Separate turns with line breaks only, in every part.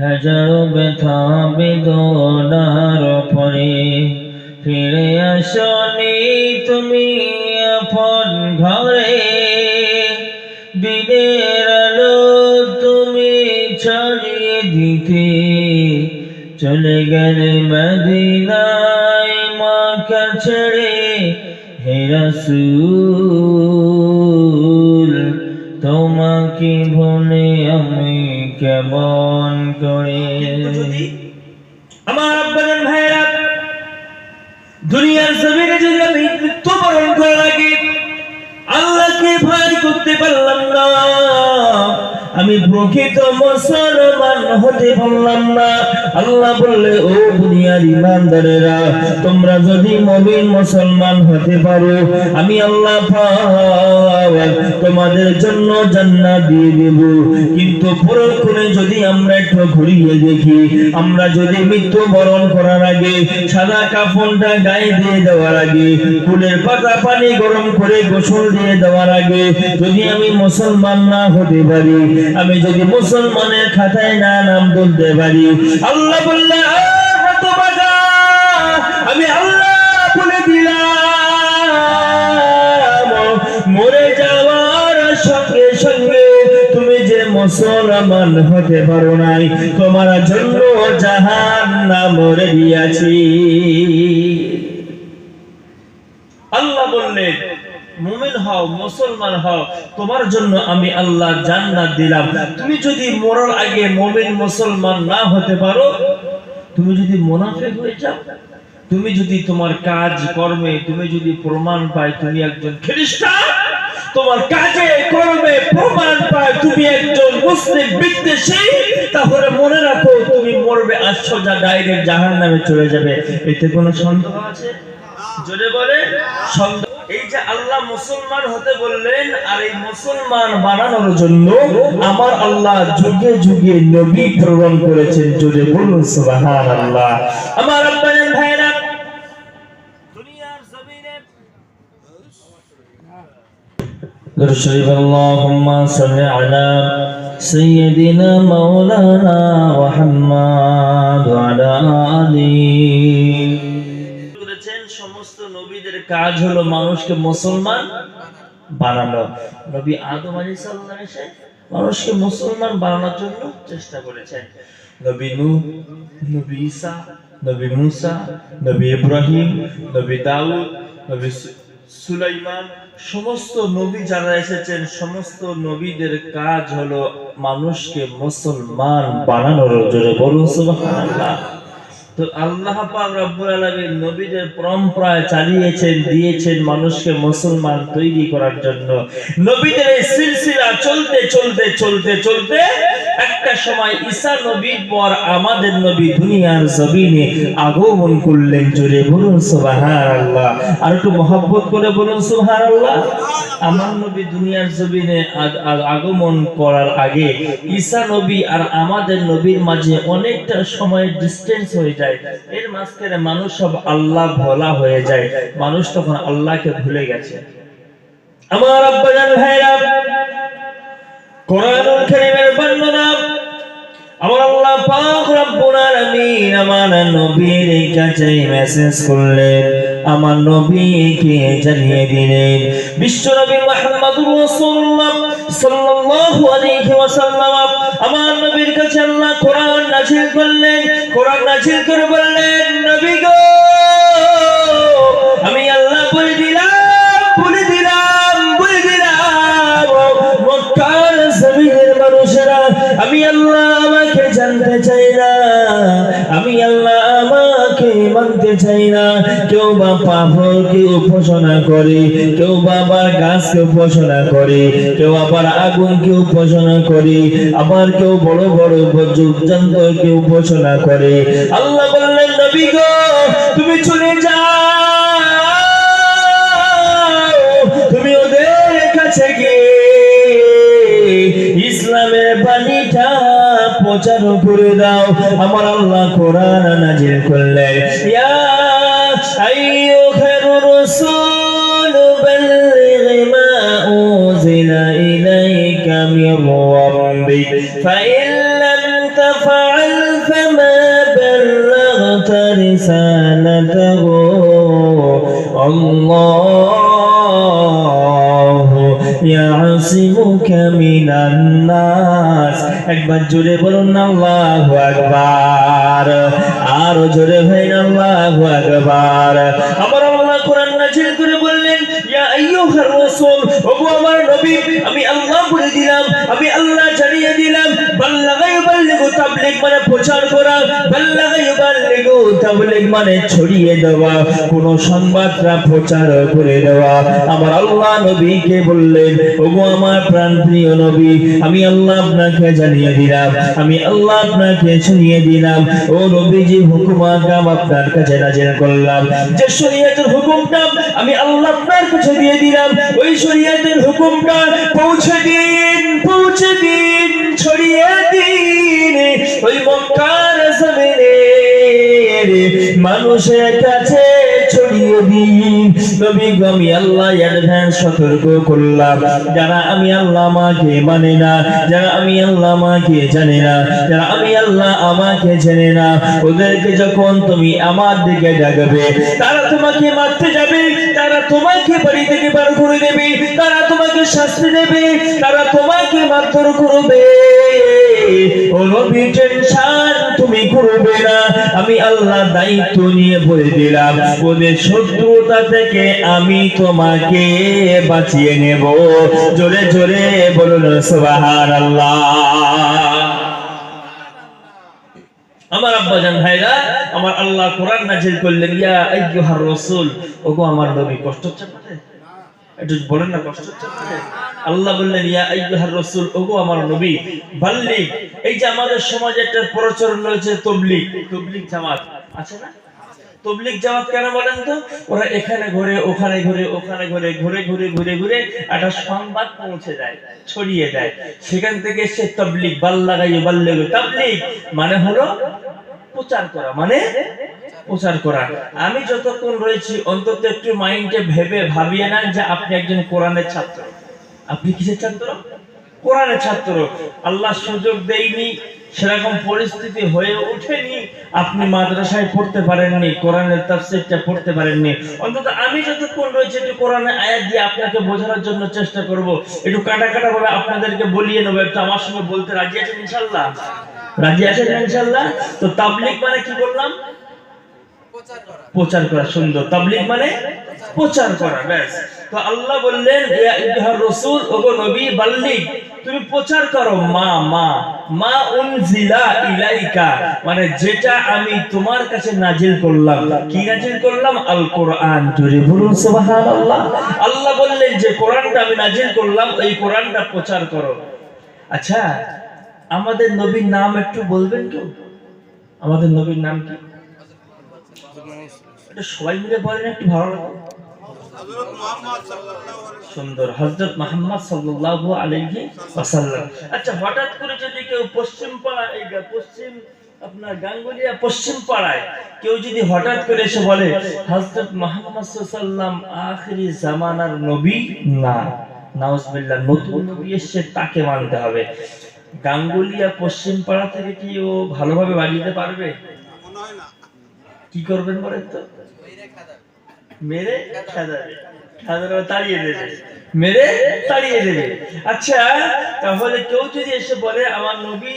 হাজারো ব্যথা বেদনার পরে ফিরে আসনি তুমি আপন ঘরে, দিনের আলো তুমি ছড়িয়ে দিতে চলে গেলে মদিনায় মক্কা ছেড়ে। হে রাসূল তোমাকে ভুলে আমি কেমন করে। আমার আব্বাজান ভাইরা, দুনিয়ার জমিনে যদি আমি মৃত্যুবরণ করা লাগে আল্লাহকে ভয় করতে পারলাম না, আমি প্রকৃত মুসলমান হতে পারলাম না। আল্লাহ বললে, ও দুনিয়ার ইমানদারেরা, তোমরা যদি মুমিন মুসলমান হতে পারো আমি আল্লাহ পাক তোমাদের জন্য জান্নাত দিয়ে দেব। কিন্তু পরক্ষণে যদি আমরা একটু ঘুরিয়ে দেখি, আমরা যদি মৃত্যুবরণ করার আগে সাদা কাফনটা গায়ে দিয়ে দেওয়ার আগে, ফুলের পাতা পানি গরম করে গোসল দিয়ে দেওয়ার আগে যদি আমি মুসলমান না হতে পারি, আমি যদি মুসলমানের খাতায় না নাম তুলতে পারি, আল্লাহ বললেন আমি আল্লাহ বলে দিলাম মরে যাওয়ার সঙ্গে সঙ্গে তুমি যে মুসলমান হতে পারো নাই, তোমার জন্য জাহান্নাম রেডি আছে। আল্লাহ বললেন, মুমিন হও, মুসলমান হও, তোমার জন্য আমি আল্লাহ জান্নাত দিলাম। তুমি যদি মরার আগে মুমিন মুসলমান না হতে পারো, তুমি যদি মুনাফিক হয়ে যাও, তুমি যদি তোমার কাজ কর্মে তুমি যদি প্রমাণ পাই তুমি একজন খ্রিস্টান, তোমার কাজে কর্মে প্রমাণ পায় তুমি একজন মুসলিম বিদ্বেষী, তাহলে মনে রাখো তুমি মরবে আর সোজা ডাইরেক্ট জাহান্নামে চলে যাবে। এতে কোনো সন্দেহ আছে? জোরে বলে সন্দেহ। এই যে আল্লাহ মুসলমান হতে বললেন, আর এই মুসলমান বানানোর জন্য আমার আল্লাহ যুগে যুগে নবী প্রেরণ করেছেন। জোরে বলুন সুবহানাল্লাহ। আমার আব্বাজান ভাইরা, দুনিয়ার জমিনে দরুদ শরীফ আল্লাহুম্মা সাল্লি আলা সাইয়্যিদিনা মাওলানা মুহাম্মদ ওয়া আলা আলিহি। সমস্ত নবীদের কাজ হলো মানুষকে মুসলমান বানানো। নবী আদম আলাইহিস সালাম এসে মানুষকে মুসলমান বানানোর জন্য চেষ্টা করেছেন। নবী নূহ, নবী ঈসা, নবী মুসা, নবী ইব্রাহিম, নবী দাউদ, নবী সুলাইমান, সমস্ত নবী যারা এসেছেন সমস্ত নবীদের কাজ হলো মানুষকে মুসলমান বানানোর। জোরে বলুন সুবহানাল্লাহ। তো আল্লাহ পাক রব্বুল আলামিন নবীদের পরম্পরায় চালিয়েছেন, দিয়েছেন মানুষকে মুসলমান তৈরি করার জন্য। নবীদের এই সিলসিলা চলতে চলতে চলতে চলতে একটা সময় ঈসা নবীর পর আমাদের নবী দুনিয়ার জমিনে আগমন করলেন। জোরে বলুন সুবহানাল্লাহ। আর একটু মহব্বত করে বলুন সুবহানাল্লাহ। আমার নবী দুনিয়ার জমিনে আগমন করার আগে ঈসা নবী আর আমাদের নবীর মাঝে অনেকটা সময় ডিসটেন্স হয়ে যায়। এর মাঝখানে মানুষ সব আল্লাহ ভোলা হয়ে যায়, মানুষ তখন আল্লাহকে ভুলে গেছে। আমার আব্বাজান ভাইরা, কোরআনুল কারীমের বর্ণনা আমার আল্লাহ পাক রব্বুল আলামিন আমার নবীর কাছে মেসেজ করলেন, আমার নবীকে জানিয়ে দিলেন, বিশ্ব নবী মুহাম্মদুর রাসূলুল্লাহ সাল্লাল্লাহু আলাইহি ওয়াসাল্লাম আমার নবীর কাছে আল্লাহ কোরআন নাযিল করলেন। কোরআন নাযিল করে বললেন, নবী গো আমি আল্লাহ বলে দিলাম মক্কার জমিনের মানুষেরা, আমি আল্লাহ আমাকে জানতে চাই না, আমি আল্লাহ আমাকে মানতে চাই না। কেউ বা পাথরকে উপাসনা করে, কেউ বা আবার গাছকে উপাসনা করে, কেউ আবার আগুনকে উপাসনা করে, আবার কেউ বড় বড় জীবজন্তুকে উপাসনা করে। আল্লাহ বললেন, নবী গো তুমি চলে যাও, তুমি ওদের কাছে গিয়ে ইসলামের বাণীটা প্রচার করে দাও। আমার আল্লাহ কোরআন নাযিল করলেন, ইয়া আইয়ুহার রাসূল বাল্লিগ মা উযিলা ইলাইকা মির রাব্বিক ফাইন লাম تفعل فما بلغت رسالته الله يعصمك من الناس একবার জোরে বলুন আল্লাহু আকবার আর জোরে ভাই আল্লাহু আকবার আমার আল্লাহ কোরআন নাযিল করে বললেন ইয়া আইয়ুহার রাসূল ওগো আমার নবী আমি আল্লাহ বলে দিলাম আমি আল্লাহ জানিয়ে দিলাম বাল্লাগা ইউবাল্লিগু তাবলীগ মানে প্রচার করা বাল্লাগা ইউবাল্লিগু তাবলীগ মানে ছড়িয়ে দেওয়া কোন সংবাদটা প্রচার করে দেওয়া আমার আল্লাহ নবীকে বললেন ওগো আমার প্রাণপ্রিয় নবী আমি আল্লাহ আপনাকে জানিয়ে দিলাম আমি আল্লাহ আপনাকে শুনিয়ে দিলাম ও নবীজি হুকুম আকাম আপনার কাছে নাযিল করলাম যে শরীয়তের হুকুমটা আমি আল্লাহ আপনার কাছে দিয়ে দিলাম ওই শরীয়তের হুকুমটা পৌঁছে দিন ছড়িয়ে দিন ওই মক্কার জমিনে মানুষের কাছে ছড়িয়ে দিন নবী আমি আল্লাহ অ্যাডভান্স সতর্ক করলাম যারা আমি আল্লাহ আমাকে মানে না যারা আমি আল্লাহ আমাকে জানে না যারা আমি আল্লাহ আমাকে জানে না ওদেরকে যখন তুমি আমার দিকে ডাকবে তারা তোমাকে মারতে যাবে তারা তোমাকে বাড়ি থেকে বের করে দেবে তারা তোমাকে শাস্তি দেবে তারা তোমাকে মারধর করবে ও নবী টেনশন তুমি করবে না আমি আল্লাহ দায়িত্ব নিয়ে বলে দিলাম ওদের শত্রুতা থেকে আমি তোমাকে বাঁচিয়ে নেব জোরে জোরে বলুন সুবহানাল্লাহ আমার আব্বাজান ভাইরা আমার আল্লাহ কোরআন নাযিল করলেন ইয়া আইয়ুহার রাসূল ওগো আমার নবী কষ্ট হচ্ছে আপনাদের একটু বলেন না কষ্ট হচ্ছে আপনাদের আল্লাহ বললেন ইয়া আইয়ুহার রাসূল ওগো আমার নবী বাল্লিগ এই যে আমাদের সমাজে একটা প্রচলন রয়েছে তাবলীগ জামাত আছে না তাবলীগ জামাত কেন বলেন তো ওরা এখানে ঘুরে ওখানে ঘুরে ওখানে ঘুরে একটা সংবাদ পৌঁছে দেয় ছড়িয়ে দেয় সেখান থেকে সে তাবলীগ বাল্লাগা ইউবাল্লিগু তাবলীগ মানে হলো প্রচার করা প্রচার করা আমি যতক্ষণ রয়েছি অন্তত একটু মাইন্ডে ভাবিয়ে নেন যে আপনি একজন কোরআনের ছাত্র আপনি কিসের ছাত্র কোরআনের ছাত্র আল্লাহ সুযোগ দেয়নি সেরকম পরিস্থিতি হয়ে ওঠেনি আপনি মাদ্রাসায় পড়তে পারেননি কোরআনের তাফসীরটা পড়তে পারেননি অন্তত আমি যতক্ষণ রয়েছে একটু কোরআনের আয়াত দিয়ে আপনাকে বোঝানোর জন্য চেষ্টা করব একটু কাটা ভাবে আপনাদেরকে বলিয়ে নেব একটু আমার সঙ্গে বলতে রাজি আছেন ইনশাআল্লাহ রাজি আছেন ইনশাআল্লাহ তো তাবলীগ মানে কি বললাম প্রচার করা সুন্দর তাবলীগ মানে প্রচার করা ব্যাস তো আল্লাহ বললেন ইয়া আইয়ুহার রাসূল ওগো নবী বাল্লিগ তুমি প্রচার করো মা উনজিলা ইলাইকা মানে যেটা আমি তোমার কাছে নাজিল করলাম কি নাজিল করলাম আল কোরআন জোরে বলুন সুবহানাল্লাহ আল্লাহ বললেন যে কোরআনটা আমি নাজিল করলাম এই কোরআনটা প্রচার করো আচ্ছা আমাদের নবীর নাম একটু বলবেন কেউ আমাদের নবীর নাম কি এটা সবাই মিলে বলেন একটু ভালো লাগে সুন্দর হযরত মুহাম্মদ সাল্লাল্লাহু আলাইহি ওয়াসাল্লাম আচ্ছা হঠাৎ করে যদি কেউ পশ্চিম আপনার গাঙ্গুলিয়া পশ্চিম পাড়ায় কেউ যদি হঠাৎ করে এসে বলে হযরত মুহাম্মদ সাল্লাল্লাহু আলাইহি ওয়াসাল্লাম আখিরি জামানার নবী না নাউজুবিল্লাহ নতুন নবী এসে তাকে মানতে হবে গাঙ্গুলিয়া পশ্চিম পাড়া থেকে কি ও ভালোভাবে বাড়িতে পারবে মনে হয় না কি করবেন বলেন তো মেরে খাদারে তাড়িয়ে দেবে আচ্ছা তাহলে কেউ যদি এসে বলে আমার নবী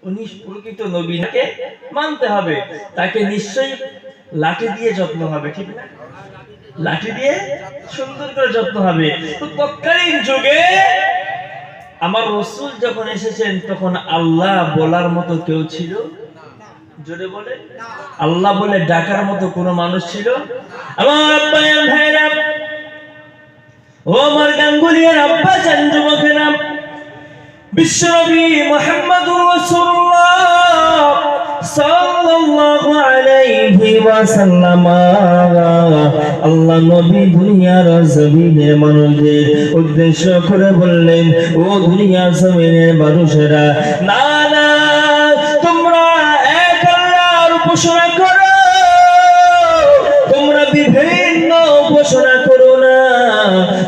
উনি প্রকৃত নবী নাকি মানতে হবে তাকে নিশ্চয়ই লাঠি দিয়ে যত্ন হবে ঠিক না লাঠি দিয়ে সুন্দর করে যত্ন হবে তো তৎকালীন যুগে আমার রাসূল যখন এসেছেন তখন আল্লাহ বলার মতো কেউ ছিল জোরে বলে আল্লাহ বলে ডাকার মতো কোন মানুষ ছিল আমার আব্বাজান ভাইরা ও আমার গাঙ্গুলিয়ার আব্বাজান যুবকেরা বিশ্বনবী মুহাম্মদুর রাসূলুল্লাহ সাল্লাল্লাহু আলাইহি ওয়াসাল্লাম আল্লাহ নবী দুনিয়ার জমিনের মানুষদের উদ্দেশ্য করে বললেন ও দুনিয়ার জমিনের মানুষেরা না না তোমরা এক আল্লাহর উপাসনা করো তোমরা বিভিন্ন উপাসনা করো না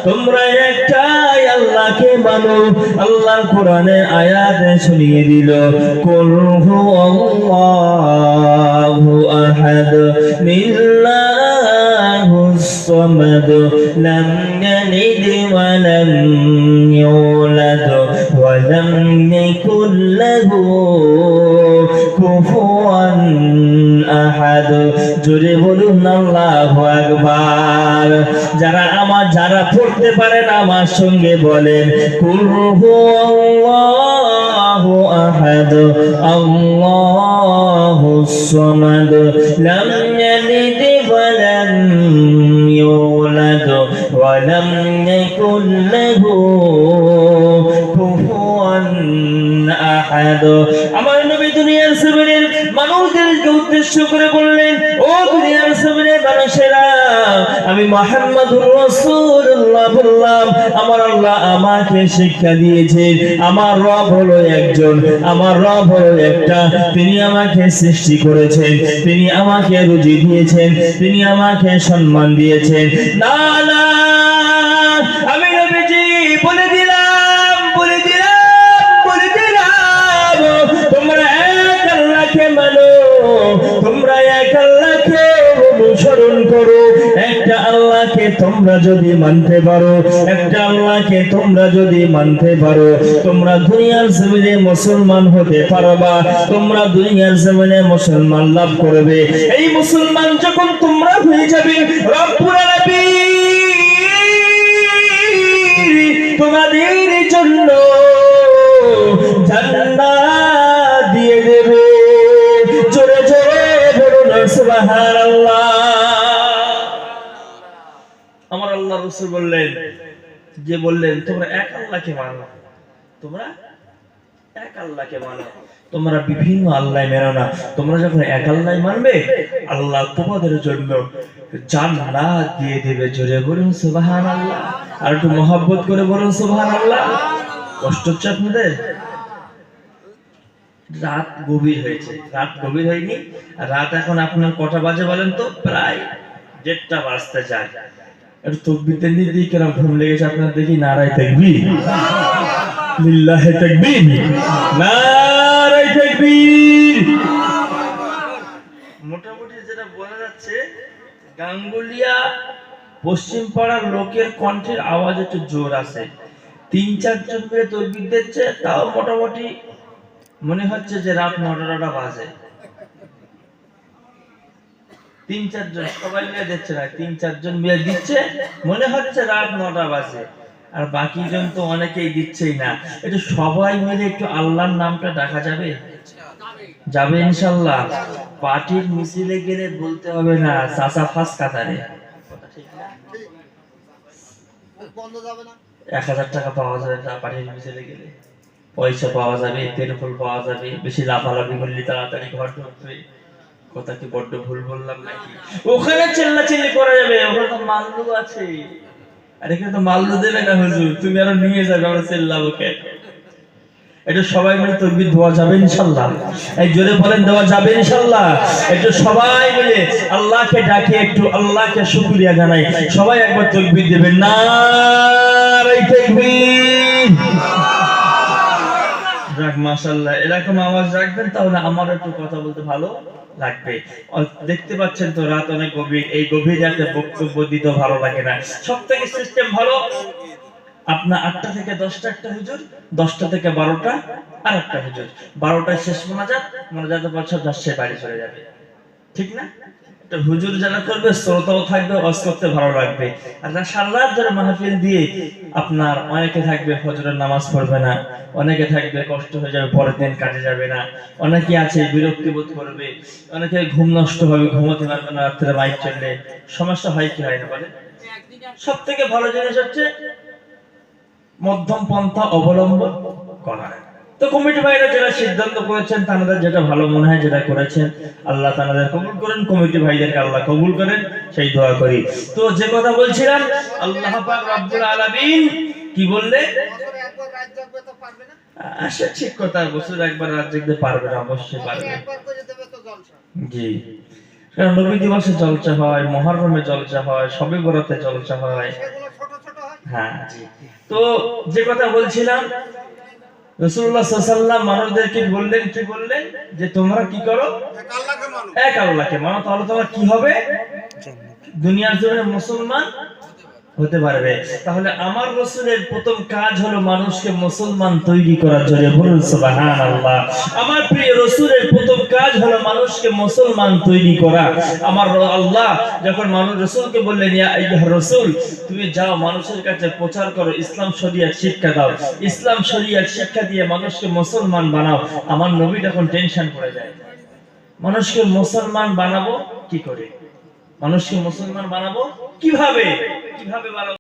তোমরা একটাই আল্লাহ আল্লাহকে মানো। আল্লাহ কোরআনে আয়াতে শুনিয়ে দিল, কুল হুয়াল্লাহু আহাদ লিল্লাহুস সামাদ লাম ইয়ালিদ ওয়া লাম ইউলাদ ওয়া লাম ইয়াকুল লাহু কুফুয়ান আহাদ। জোরে বলুন আল্লাহু আকবার। যারা পড়তে পারেন আমার সঙ্গে বলেন, কুল হুয়াল্লাহু আহাদ আল্লাহুস সামাদ লাম ইয়ালিদ ওয়া লাম ইউলাদ ওয়া লাম ইয়াকুল লাহু কুফুয়ান আহাদ। আমার নবী দুনিয়ার জমিনের মানুষদেরকে উদ্দেশ্য করে বললেন, ও দুনিয়ার জমিনের মানুষেরা, আমি মুহাম্মদুর রাসূলুল্লাহ বললাম, আমার আল্লাহ আমাকে শিক্ষা দিয়েছেন। আমার রব হলো একজন, আমার রব হলো একটা। তিনি আমাকে সৃষ্টি করেছেন, তিনি আমাকে রুজি দিয়েছেন, তিনি আমাকে সম্মান দিয়েছেন। না না, আমি নবীজি বলে দিলাম, তোমরা এক আল্লাহকে মানো, তোমরা এক আল্লাহকে অনুসরণ করো। একটা আল্লাহকে তোমরা যদি মানতে পারো, একটা আল্লাহকে তোমরা যদি মানতে পারো, তোমরা দুনিয়ার জমিনে মুসলমান হতে পারবা, তোমরা দুনিয়ার জমিনে মুসলমান লাভ করবে। এই মুসলমান যখন তোমরা হয়ে যাবে, রব্বুল আলামিন তোমাদের জন্য জান্নাত দিয়ে দেবে। জোরে জোরে বলুন সুবহানাল্লাহ। আমার আল্লাহ রাসূল বললেন, তোমরা এক আল্লাহকে মানো, তোমরা এক আল্লাহকে মানো, তোমরা বিভিন্ন আল্লাহ মেনো না। তোমরা যখন এক আল্লাহ মানবে, আল্লাহ তোমাদের জন্য জান্নাত দিয়ে দেবে। জোরে বলুন সুবহানাল্লাহ। আর একটু মহব্বত করে বলুন সুবহানাল্লাহ। কষ্ট হচ্ছে আপনাদের? রাত গভীর হয়েছে, রাত গভীর হয়নি। রাত এখন আপনার কটা বাজে বলেন তো? প্রায় 1:30 বাজতে যায়। একটু তাকবীরটা দিয়ে কেন ঘুম লেগেছে আপনার দেখি? নারায়ে তাকবীর, লিল্লাহি তাকবীর, নারায়ে তাকবীর। মোটামুটি যেটা বলা যাচ্ছে, গাঙ্গুলিয়া পশ্চিম পাড়ার লোকের কণ্ঠের আওয়াজ একটু জোর আছে। 3-4 জন মিলে তাকবীর দিচ্ছে, তাও মোটামুটি মনে হচ্ছে যে রাত 9টা বাজে। 3-4 জন সবাই মিলে দিচ্ছে না, 3-4 জন মিলে দিচ্ছে, মনে হচ্ছে রাত 9টা বাজে। আর বাকি জন তো অনেকেই দিচ্ছেই না। একটু সবাই মিলে একটু আল্লাহর নামটা ডাকা যাবে? যাবে ইনশাআল্লাহ। পার্টির মিছিলে গেলে বলতে হবে না চাচা ফাঁস কাতারে, কথা ঠিক না? বন্ধ যাবে না। 1000 টাকা পাওয়া যাবে পার্টির মিছিলে গেলে, পয়সা পাওয়া যাবে, তেলফল পাওয়া যাবে। বেশি লাফালাফি করলে তাড়াতাড়ি ঘর ঢুকবে। কথা কি বড্ড ভুল বললাম নাকি? ওখানে চিল্লাচিল্লি করা যাবে, ওখানে তো মাল্লু আছে। আর এখানে তো মাল্লু দেবে না হুজুর, তুমি আরো নিয়ে যাবে, আমরা চিল্লাবো কেন? একটু সবাই মিলে তাকবীর দেওয়া যাবে ইনশাআল্লাহ। এই জোরে বলেন, দেওয়া যাবে ইনশাআল্লাহ। একটু সবাই মিলে আল্লাহকে ডাকে, একটু আল্লাহকে শুকরিয়া জানাই। সবাই একবার তাকবীর দিবেন, নারে তাকবীর। যাক মাশাআল্লাহ, এরকম আওয়াজ রাখবেন, তাহলে আমার একটু কথা বলতে ভালো লাগবে। দেখতে পাচ্ছেন তো রাত অনেক গভীর, এই গভীর রাতে বক্তব্য দিতে ভালো লাগে না। সবথেকে সিস্টেম ভালো, আপনার 8টা থেকে 10টা একটা হুজুর, 10টা থেকে 12টা আর একটা হুজুর। 12টায় শেষ মোনাজাতের পর সব যাচ্ছে বাড়ি চলে যাবে, ঠিক না? একটা হুজুর যারা করবে, শ্রোতাও থাকবে, ওয়াজ করতে ভালো লাগবে। আর সারা রাত ধরে মাহফিল দিয়ে আপনার অনেকে থাকবে ফজরের নামাজ পড়বে না, অনেকে থাকবে কষ্ট হয়ে যাবে, পরের দিন কাজে যাবে না, অনেকে আছে বিরক্তি বোধ করবে, অনেকে ঘুম নষ্ট হবে, ঘুমাতে পারবে না রাত্রে মাইক চললে। সমস্যা হয় কি হয় না বলে? সব থেকে ভালো জিনিস হচ্ছে মধ্যম পন্থা অবলম্বন করা। তো কমিটি ভাইরা যারা সিদ্ধান্ত করেছেন, তাদের যেটা ভালো মনে হয় যেটা করেছেন, আল্লাহ তাদের কবুল করেন, কমিটি ভাইদেরকে আল্লাহ কবুল করেন, সেই দোয়া করি। তো যে কথা বলছিলাম, আল্লাহ পাক রব্বুল আলামিন কি বললে? আচ্ছা ঠিক কথা, বছর একবার রাত জাগতে পারবে না, অবশ্যই পারবে। জি, কারণ নবী দিবসে জলসা হয়, মুহররমে জলসা হয়, শবে বরাতে জলসা হয়। হ্যাঁ জি। তো যে কথা বলছিলাম, রাসূলুল্লাহ সাল্লাল্লাহু আলাইহি ওয়াসাল্লাম মানুষদেরকে বললেন, কি বললেন, যে তোমরা কি করো, এক আল্লাহকে মানো, তাহলে তোমার কি হবে, দুনিয়ার জন্য মুসলমান হতে পারবে। তাহলে আমার রাসূলের প্রথম কাজ হলো মানুষকে মুসলমান তৈরি করার জন্য, বলুন সুবহানাল্লাহ। আমার প্রিয় রাসূলের প্রথম কাজ হলো মানুষকে মুসলমান তৈরি করা। আমার আল্লাহ যখন মানুষ রাসূলকে বললেন, ইয়া আইয়ুহার রাসূল, তুমি যাও মানুষের কাছে প্রচার করো, ইসলাম শরীয়ত শিক্ষা দাও, ইসলাম শরীয়ত শিক্ষা দিয়ে মানুষকে মুসলমান বানাও। আমার নবী তখন টেনশন পড়ে যায়, মানুষকে মুসলমান বানাবো কি করে, মানুষকে মুসলমান বানাবো কিভাবে, কিভাবে বানাবো।